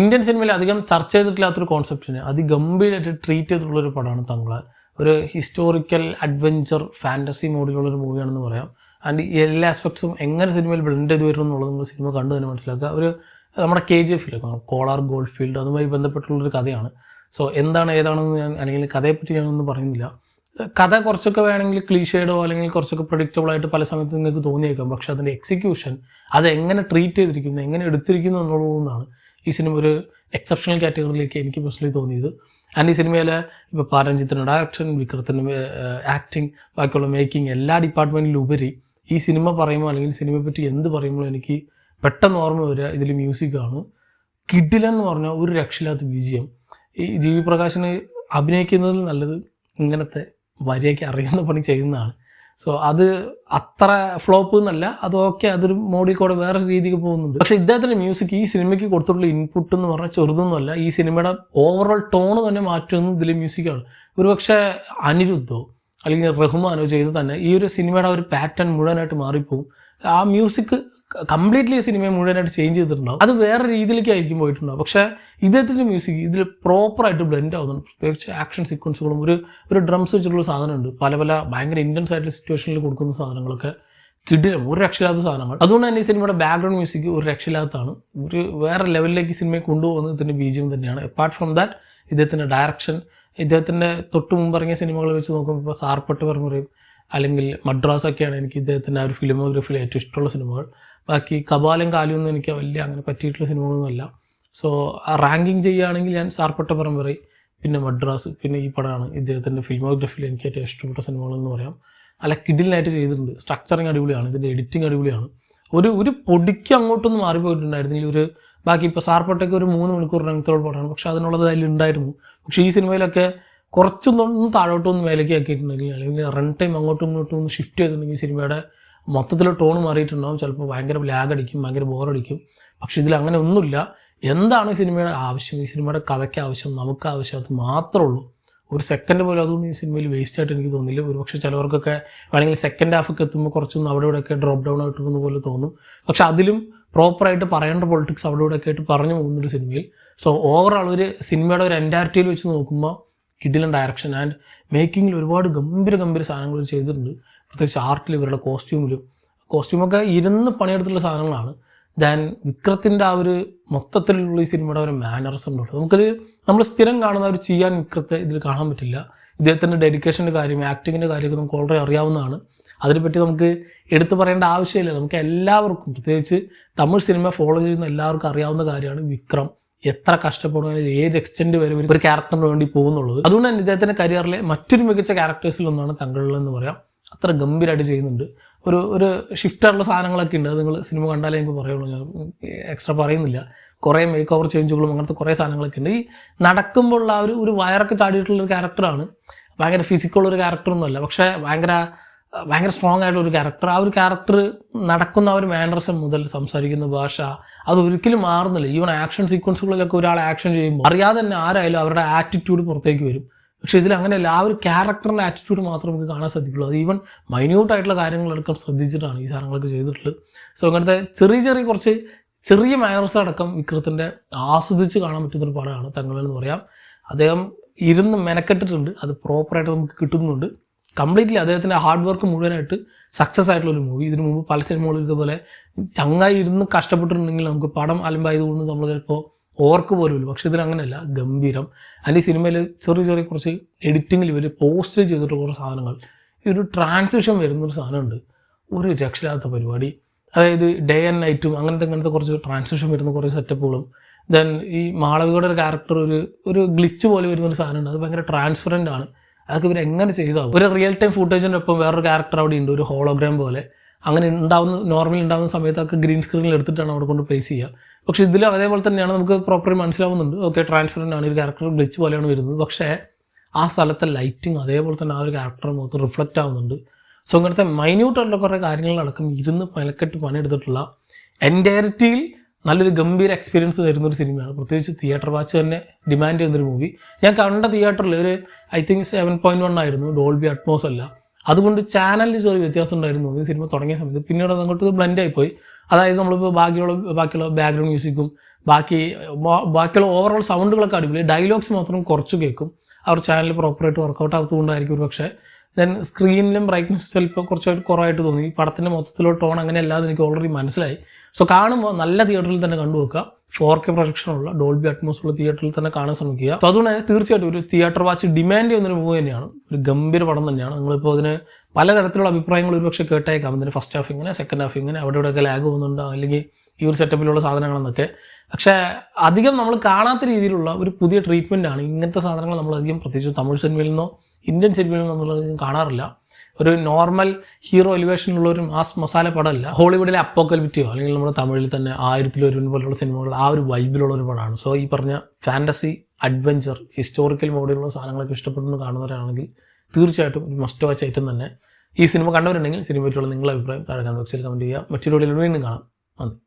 Indian സിനിമയിൽ അധികം ചർച്ച ചെയ്തിട്ടില്ലാത്തൊരു കോൺസെപ്റ്റിനെ അതിഗംഭീരമായിട്ട് ട്രീറ്റ് ചെയ്തിട്ടുള്ളൊരു പടമാണ് തങ്കളാൻ. ഒരു ഹിസ്റ്റോറിക്കൽ അഡ്വഞ്ചർ ഫാൻറ്റസി മോഡിലുള്ളൊരു മൂവിയാണെന്ന് പറയാം. ആൻഡ് എല്ലാ ആസ്പെക്ട്സും എങ്ങനെ സിനിമയിൽ ബ്ലെൻഡ് ചെയ്ത് വരും എന്നുള്ളത് നിങ്ങൾ സിനിമ കണ്ടു തന്നെ മനസ്സിലാക്കുക. ഒരു നമ്മുടെ KGF കോളാർ ഗോൾഡ് ഫീൽഡ് അതുമായി ബന്ധപ്പെട്ടുള്ളൊരു കഥയാണ്. സോ എന്താണ് ഏതാണെന്ന് ഞാൻ അല്ലെങ്കിൽ കഥയെപ്പറ്റി ഞാനൊന്നും പറയുന്നില്ല. കഥ കുറച്ചൊക്കെ വേണമെങ്കിൽ ക്ലീഷേഡോ അല്ലെങ്കിൽ കുറച്ചൊക്കെ പ്രഡിക്റ്റബിൾ ആയിട്ട് പല സമയത്ത് നിങ്ങൾക്ക് തോന്നിയേക്കാം. പക്ഷെ അതിൻ്റെ എക്സിക്യൂഷൻ അത് എങ്ങനെ ട്രീറ്റ് ചെയ്തിരിക്കുന്നു, എങ്ങനെ എടുത്തിരിക്കുന്നു എന്നുള്ളതാണ് ഈ സിനിമ ഒരു എക്സെപ്ഷണൽ കാറ്റഗറിയിലേക്ക് എനിക്ക് പേഴ്സണലി തോന്നിയത്. ആൻഡ് ഈ സിനിമയിലെ ഇപ്പോൾ പാരഞ്ജിത്തിൻ്റെ ഡയറക്ഷൻ, വിക്രത്തിൻ്റെ ആക്ടിങ്, ബാക്കിയുള്ള മേക്കിംഗ് എല്ലാ ഡിപ്പാർട്ട്മെൻറ്റിലും ഉപരി ഈ സിനിമ പറയുമ്പോൾ അല്ലെങ്കിൽ സിനിമയെ പറ്റി എന്ത് പറയുമ്പോൾ എനിക്ക് പെട്ടെന്ന് ഓർമ്മ വരിക ഇതിൽ മ്യൂസിക്കാണ്. കിഡിലെന്ന് പറഞ്ഞാൽ ഒരു രക്ഷയില്ലാത്ത BGM. ഈ GV പ്രകാശിന് അഭിനയിക്കുന്നതിൽ നല്ലത് ഇങ്ങനത്തെ വരിയൊക്കെ അറിയുന്ന പണി ചെയ്യുന്നതാണ്. സോ അത് അത്ര ഫ്ലോപ്പ് എന്നല്ല, അതൊക്കെ അതൊരു മോഡിൽ കൂടെ വേറെ രീതിക്ക് പോകുന്നുണ്ട്. പക്ഷേ ഇദ്ദേഹത്തിൻ്റെ മ്യൂസിക് ഈ സിനിമയ്ക്ക് കൊടുത്തിട്ടുള്ള ഇൻപുട്ട് എന്ന് പറഞ്ഞാൽ ചെറുതൊന്നുമല്ല. ഈ സിനിമയുടെ ഓവറോൾ ടോണ് തന്നെ മാറ്റുന്നത് ഇതിലെ മ്യൂസിക്കാണ്. ഒരുപക്ഷെ അനിരുദ്ധോ അല്ലെങ്കിൽ റഹ്മാനോ ചെയ്ത് തന്നെ ഈ ഒരു സിനിമയുടെ ഒരു പാറ്റേൺ മുഴുവനായിട്ട് മാറിപ്പോവും. ആ മ്യൂസിക് കംപ്ലീറ്റ്ലി സിനിമയെ മുഴുവനായിട്ട് ചേഞ്ച് ചെയ്തിട്ടുണ്ടാവും. അത് വേറെ രീതിയിലേക്കായിരിക്കും പോയിട്ടുണ്ടാവും. പക്ഷേ ഇദ്ദേഹത്തിൻ്റെ മ്യൂസിക് ഇതിൽ പ്രോപ്പറായിട്ട് ബ്ലെൻഡ് ആവുന്നുണ്ട്. പ്രത്യേകിച്ച് ആക്ഷൻ സീക്വൻസുകളും ഒരു ഡ്രംസ് വെച്ചിട്ടുള്ള സാധനമുണ്ട്. പല ഭയങ്കര ഇൻറ്റൻസ് ആയിട്ടുള്ള സിറ്റുവേഷനിൽ കൊടുക്കുന്ന സാധനങ്ങളൊക്കെ കിടിലം, ഒരു രക്ഷയില്ലാത്ത സാധനങ്ങൾ. അതുകൊണ്ട് തന്നെ ഈ സിനിമയുടെ ബാക്ക്ഗ്രൗണ്ട് മ്യൂസിക് ഒരു രക്ഷയില്ലാത്തതാണ്. ഒരു വേറെ ലെവലിലേക്ക് സിനിമയെ കൊണ്ടുപോകുന്നത് ഇതിൻ്റെ BGM തന്നെയാണ്. അപ്പാർട്ട് ഫ്രം ദാറ്റ് ഇദ്ദേഹത്തിൻ്റെ ഡയറക്ഷൻ, ഇദ്ദേഹത്തിൻ്റെ തൊട്ട് മുമ്പ് ഇറങ്ങിയ സിനിമകൾ വെച്ച് നോക്കുമ്പോൾ ഇപ്പോൾ സാർപ്പട്ട് പറയും അല്ലെങ്കിൽ മദ്രാസൊക്കെയാണ് എനിക്ക് ഇദ്ദേഹത്തിൻ്റെ ആ ഒരു ഫിലിമോഗ്രഫിയിൽ ഏറ്റവും ഇഷ്ടമുള്ള സിനിമകൾ. ബാക്കി കപാലും കാലുമൊന്നും എനിക്ക് വലിയ അങ്ങനെ പറ്റിയിട്ടുള്ള സിനിമകളൊന്നുമല്ല. സോ ആ റാങ്കിങ് ചെയ്യുകയാണെങ്കിൽ ഞാൻ സാർപ്പട്ട പറമ്പറി, പിന്നെ മദ്രാസ്, പിന്നെ ഈ പടമാണ് ഇദ്ദേഹത്തിൻ്റെ ഫിലിമോഗ്രഫിയിൽ എനിക്ക് ഏറ്റവും ഇഷ്ടപ്പെട്ട സിനിമകളെന്ന് പറയാം. അല്ല കിഡിലായിട്ട് ചെയ്തിട്ടുണ്ട്. സ്ട്രക്ചറിങ് അടിപൊളിയാണ്, ഇതിൻ്റെ എഡിറ്റിംഗ് അടിപൊളിയാണ്. ഒരു പൊടിക്ക് അങ്ങോട്ടൊന്നും മാറിപ്പോയിട്ടുണ്ടായിരുന്നെങ്കിൽ ബാക്കി ഇപ്പോൾ സാർപ്പട്ടയ്ക്ക് ഒരു 3 മണിക്കൂർ ലെങ്ത്തോളം പടമാണ്. പക്ഷെ അതിനുള്ളത് അതിലുണ്ടായിരുന്നു. പക്ഷേ ഈ സിനിമയിലൊക്കെ കുറച്ചൊന്നും താഴോട്ടൊന്നും മേലേക്ക് ആക്കിയിട്ടുണ്ടെങ്കിൽ അല്ലെങ്കിൽ റൺ ടൈം അങ്ങോട്ടും ഇങ്ങോട്ടും ഒന്ന് ഷിഫ്റ്റ് ചെയ്തിട്ടുണ്ടെങ്കിൽ സിനിമയുടെ മൊത്തത്തിൽ ടോൺ മാറിയിട്ടുണ്ടാവും. ചിലപ്പോൾ ഭയങ്കര ലാഗ് അടിക്കും, ഭയങ്കര ബോറടിക്കും. പക്ഷെ ഇതിൽ അങ്ങനെ ഒന്നുമില്ല. എന്താണ് സിനിമയുടെ ആവശ്യം, ഈ സിനിമയുടെ കഥയ്ക്ക് ആവശ്യം, നമുക്ക് ആവശ്യം, അത് മാത്രമേ ഉള്ളൂ. ഒരു സെക്കൻഡ് പോലും അതുകൊണ്ട് ഈ സിനിമയിൽ വേസ്റ്റ് ആയിട്ട് എനിക്ക് തോന്നില്ല. ഒരുപക്ഷെ ചിലവർക്കൊക്കെ വേണമെങ്കിൽ സെക്കൻഡ് ഹാഫൊക്കെ എത്തുമ്പോൾ കുറച്ചൊന്നും അവിടെ ഇവിടെയൊക്കെ ഡ്രോപ്പ് ഡൗൺ ആയിട്ടൊന്നും പോലെ തോന്നും. പക്ഷെ അതിലും പ്രോപ്പറായിട്ട് പറയേണ്ട പൊളിറ്റിക്സ് അവിടെ ഇവിടെയൊക്കെ ആയിട്ട് പറഞ്ഞു പോകുന്നൊരു സിനിമയിൽ. സോ ഓവറോൾ ഒരു സിനിമയുടെ ഒരു എൻറ്റയറിറ്റിയിൽ വെച്ച് നോക്കുമ്പോൾ കിഡിലൻ ഡയറക്ഷൻ ആൻഡ് മേക്കിങ്ങിൽ ഒരുപാട് ഗംഭീര സാധനങ്ങൾ ചെയ്തിട്ടുണ്ട്. പ്രത്യേകിച്ച് ആർട്ടിൽ, ഇവരുടെ കോസ്റ്റ്യൂമൊക്കെ ഇരുന്ന് പണിയെടുത്തുള്ള സാധനങ്ങളാണ്. ദാൻ വിക്രത്തിൻ്റെ ആ ഒരു മൊത്തത്തിലുള്ള ഈ സിനിമയുടെ ഒരു മാനർസ് ഉണ്ടല്ലോ, നമ്മൾ സ്ഥിരം കാണുന്ന ഒരു ചെയ്യാൻ വിക്രത്തെ ഇതിൽ കാണാൻ പറ്റില്ല. ഇദ്ദേഹത്തിൻ്റെ ഡെഡിക്കേഷൻ്റെ കാര്യം, ആക്ടിങ്ങിൻ്റെ കാര്യമൊക്കെ നമുക്ക് വളരെ അറിയാവുന്നതാണ്. അതിനെപ്പറ്റി നമുക്ക് എടുത്തു പറയേണ്ട ആവശ്യമില്ല. നമുക്ക് എല്ലാവർക്കും, പ്രത്യേകിച്ച് തമിഴ് സിനിമ ഫോളോ ചെയ്യുന്ന എല്ലാവർക്കും അറിയാവുന്ന കാര്യമാണ് വിക്രം എത്ര കഷ്ടപ്പെടുകയാണെങ്കിൽ ഏത് എക്സ്റ്റെൻഡ് വരെ ഒരു ക്യാരക്ടറിന് വേണ്ടി പോകുന്നുള്ളത്. അതുകൊണ്ട് തന്നെ ഇദ്ദേഹത്തിൻ്റെ കരിയറിലെ മറ്റൊരു മികച്ച ക്യാരക്ടേഴ്സിലൊന്നാണ് തങ്കളിലെന്ന് പറയാം. അത്ര ഗംഭീരമായിട്ട് ചെയ്യുന്നുണ്ട്. ഒരു ഷിഫ്റ്റായിട്ടുള്ള സാധനങ്ങളൊക്കെ ഉണ്ട്. അത് നിങ്ങൾ സിനിമ കണ്ടാലേ എനിക്ക് പറയുള്ളൂ, ഞാൻ എക്സ്ട്രാ പറയുന്നില്ല. കുറേ മേക്ക് ഓവർ ചേഞ്ചുകളും അങ്ങനത്തെ കുറേ സാധനങ്ങളൊക്കെ ഉണ്ട്. ഈ നടക്കുമ്പോഴുള്ള ആ ഒരു വയറൊക്കെ ചാടിയിട്ടുള്ളൊരു ക്യാരക്ടറാണ്. ഭയങ്കര ഫിസിക്കുള്ളൊരു ക്യാരക്ടറൊന്നുമല്ല, പക്ഷേ ഭയങ്കര സ്ട്രോങ് ആയിട്ടുള്ള ഒരു ക്യാരക്ടർ. ആ ഒരു ക്യാരക്ടർ നടക്കുന്ന ആ ഒരു മാനറിസം മുതൽ സംസാരിക്കുന്ന ഭാഷ അത് ഒരിക്കലും മാറുന്നില്ല. ഈവൻ ആക്ഷൻ സീക്വൻസുകളിലൊക്കെ ഒരാൾ ആക്ഷൻ ചെയ്യുമ്പോൾ അറിയാതെ തന്നെ ആരായാലും അവരുടെ ആറ്റിറ്റ്യൂഡ് പുറത്തേക്ക് വരും. പക്ഷേ ഇതിൽ അങ്ങനെയല്ല. ആ ഒരു ക്യാരക്ടറിൻ്റെ ആറ്റിറ്റ്യൂഡ് മാത്രമേ നമുക്ക് കാണാൻ സാധിക്കുള്ളൂ. അത് ഈവൻ മൈന്യൂട്ടായിട്ടുള്ള കാര്യങ്ങളടക്കം ശ്രദ്ധിച്ചിട്ടാണ് ഈ സാധനങ്ങളൊക്കെ ചെയ്തിട്ടുള്ളത്. സോ അങ്ങനത്തെ കുറച്ച് ചെറിയ മാനേഴ്സ് അടക്കം വിക്രത്തിൻ്റെ ആസ്വദിച്ച് കാണാൻ പറ്റുന്നൊരു പടമാണ് തങ്ങളെന്ന് പറയാം. അദ്ദേഹം ഇരുന്ന് മെനക്കെട്ടിട്ടുണ്ട്, അത് പ്രോപ്പറായിട്ട് നമുക്ക് കിട്ടുന്നുണ്ട്. കംപ്ലീറ്റ്ലി അദ്ദേഹത്തിൻ്റെ ഹാർഡ് വർക്ക് മുഴുവനായിട്ട് സക്സസ് ആയിട്ടുള്ളൊരു മൂവി. ഇതിനു മുമ്പ് പല സിനിമകളും ഇതുപോലെ ചങ്ങായി ഇരുന്ന് കഷ്ടപ്പെട്ടിട്ടുണ്ടെങ്കിൽ നമുക്ക് പടം അലമ്പായതുകൊണ്ട് നമ്മൾ ചിലപ്പോൾ ഓർക്ക് പോലുമില്ല. പക്ഷേ ഇതിനങ്ങനെയല്ല, ഗംഭീരം. അതിൻ്റെ ഈ സിനിമയിൽ ചെറിയ കുറച്ച് എഡിറ്റിങ്ങിൽ ഇവർ പോസ്റ്റ് ചെയ്തിട്ട് കുറച്ച് സാധനങ്ങൾ, ഈ ഒരു ട്രാൻസിഷൻ വരുന്നൊരു സാധനമുണ്ട്, ഒരു രക്ഷയില്ലാത്ത പരിപാടി. അതായത് ഡേ ആൻഡ് നൈറ്റും അങ്ങനത്തെ കുറച്ച് ട്രാൻസിഷൻ വരുന്ന കുറേ സെറ്റപ്പുകളും. ദെൻ ഈ മാളവികയുടെ ഒരു ക്യാരക്ടർ ഒരു ഗ്ലിച്ച് പോലെ വരുന്നൊരു സാധനമുണ്ട്. അത് ഭയങ്കര ട്രാൻസ്പെറൻ്റ് ആണ്. അതൊക്കെ ഇവർ എങ്ങനെ ചെയ്താവും. ഒരു റിയൽ ടൈം ഫുട്ടേജിൻ്റെ ഒപ്പം വേറൊരു ക്യാരക്ടർ അവിടെ ഉണ്ട്, ഒരു ഹോളോഗ്രാം പോലെ. അങ്ങനെ നോർമലി ഉണ്ടാകുന്ന സമയത്തൊക്കെ ഗ്രീൻ സ്ക്രീനിൽ എടുത്തിട്ടാണ് അവിടെ കൊണ്ട് പ്ലേസ് ചെയ്യുക. പക്ഷേ ഇതിൽ അതേപോലെ തന്നെയാണ്, നമുക്ക് പ്രോപ്പർലി മനസ്സിലാവുന്നുണ്ട്. ഓക്കെ, ട്രാൻസ്പെറൻ്റ് ആണ്, ഒരു ക്യാരക്ടർ ഗ്ലിച്ച് പോലെയാണ് വരുന്നത്. പക്ഷേ ആ സ്ഥലത്തെ ലൈറ്റിങ് അതേപോലെ തന്നെ ആ ഒരു ക്യാരക്ടർ മൊത്തം റിഫ്ലക്റ്റ് ആവുന്നുണ്ട്. സോ അങ്ങനത്തെ മൈന്യൂട്ടുള്ള കുറേ കാര്യങ്ങളിലടക്കം ഇരുന്ന് മെനക്കെട്ട് പണിയെടുത്തിട്ടുള്ള എൻറ്റയറിറ്റിയിൽ നല്ലൊരു ഗംഭീര എക്സ്പീരിയൻസ് തരുന്നൊരു സിനിമയാണ്. പ്രത്യേകിച്ച് തിയേറ്റർ വാച്ച് തന്നെ ഡിമാൻഡ് ചെയ്യുന്നൊരു മൂവി. ഞാൻ കണ്ട തിയേറ്ററിൽ ഒരു I think 7.1 ആയിരുന്നു, ഡോൾബി അറ്റ്മോസ് അല്ല. അതുകൊണ്ട് ചാനലിൽ ചെറിയ വ്യത്യാസം ഉണ്ടായിരുന്നു ഈ സിനിമ തുടങ്ങിയ സമയത്ത്. പിന്നീട് അങ്ങോട്ട് ബ്ലെൻഡ് ആയിപ്പോയി. അതായത് നമ്മളിപ്പോൾ ബാക്കിയുള്ള ബാക്ക്ഗ്രൗണ്ട് മ്യൂസിക്കും ബാക്കിയുള്ള ഓവറോൾ സൗണ്ടുകളൊക്കെ അടിപൊളി, ഡയലോഗ്സ് മാത്രം കുറച്ച് കേൾക്കും. അവർ ചാനൽ പ്രോപ്പറായിട്ട് വർക്കൗട്ട് ആകാത്തതുകൊണ്ടായിരിക്കും ഒരു പക്ഷേ. ദെൻ സ്ക്രീനിലും ബ്രൈറ്റ്നസ് ചിലപ്പോൾ കുറച്ചായിട്ട് കുറവായിട്ട് തോന്നി. ഈ പടത്തിൻ്റെ മൊത്തത്തിലുള്ള ടോൺ അങ്ങനെ അല്ലാതെ എനിക്ക് ഓൾറെഡി മനസ്സിലായി. സോ കാണുമ്പോൾ നല്ല തിയേറ്ററിൽ തന്നെ കണ്ടു വെക്കുക. 4K പ്രൊജക്ഷനുള്ള ഡോൾബി അറ്റ്മോസ് ഉള്ള തിയേറ്ററിൽ തന്നെ കാണാൻ ശ്രമിക്കുക. സോ അതുകൊണ്ട് തന്നെ തീർച്ചയായിട്ടും ഒരു തിയേറ്റർ വാച്ച് ഡിമാൻഡ് ചെയ്യുന്നൊരു മൂവി തന്നെയാണ്. ഒരു ഗംഭീര പടം തന്നെയാണ്. നിങ്ങളിപ്പോൾ അതിന് പലതരത്തിലുള്ള അഭിപ്രായങ്ങൾ ഒരുപക്ഷെ കേട്ടേക്കാം. ഇതിന് ഫസ്റ്റ് ഹാഫ് ഇങ്ങനെ, സെക്കൻഡ് ഹാഫ് ഇങ്ങനെ, അവിടെ ഇവിടെയൊക്കെ ലാഗ് പോകുന്നുണ്ടോ, അല്ലെങ്കിൽ ഈ ഒരു സെറ്റപ്പിലുള്ള സാധനങ്ങളെന്നൊക്കെ. പക്ഷേ അധികം നമ്മൾ കാണാത്ത രീതിയിലുള്ള ഒരു പുതിയ ട്രീറ്റ്മെൻ്റ് ആണ്. ഇങ്ങനത്തെ സാധനങ്ങൾ നമ്മളധികം പ്രത്യേകിച്ച് തമിഴ് സിനിമയിൽ നിന്നോ ഇന്ത്യൻ സിനിമയിൽ നിന്നോ എന്നുള്ളത് കാണാറില്ല. ഒരു നോർമൽ ഹീറോ എലിവേഷനുള്ള ഒരു മാസ് മസാല പടമല്ല. ഹോളിവുഡിലെ അപ്പോക്കലിപ്റ്റിയോ അല്ലെങ്കിൽ നമ്മുടെ തമിഴിൽ തന്നെ 1001 പോലുള്ള സിനിമകൾ ആ ഒരു വൈബിലുള്ള ഒരു പടമാണ്. സോ ഈ പറഞ്ഞ ഫാൻറ്റസി, അഡ്വഞ്ചർ, ഹിസ്റ്റോറിക്കൽ മോഡിലുള്ള സാധനങ്ങളൊക്കെ ഇഷ്ടപ്പെടുന്നു കാണുന്നവരാണെങ്കിൽ തീർച്ചയായിട്ടും ഒരു മസ്റ്റ് വാച്ച് ഐറ്റം തന്നെ. ഈ സിനിമ കണ്ടവരുണ്ടെങ്കിൽ സിനിമ പറ്റിയുള്ള നിങ്ങളുടെ അഭിപ്രായം താഴെ കമന്റ് ബോക്സിൽ കമൻറ്റ് ചെയ്യുക. മറ്റൊരു വീഡിയോയിൽ വീണ്ടും കാണാം. നന്ദി.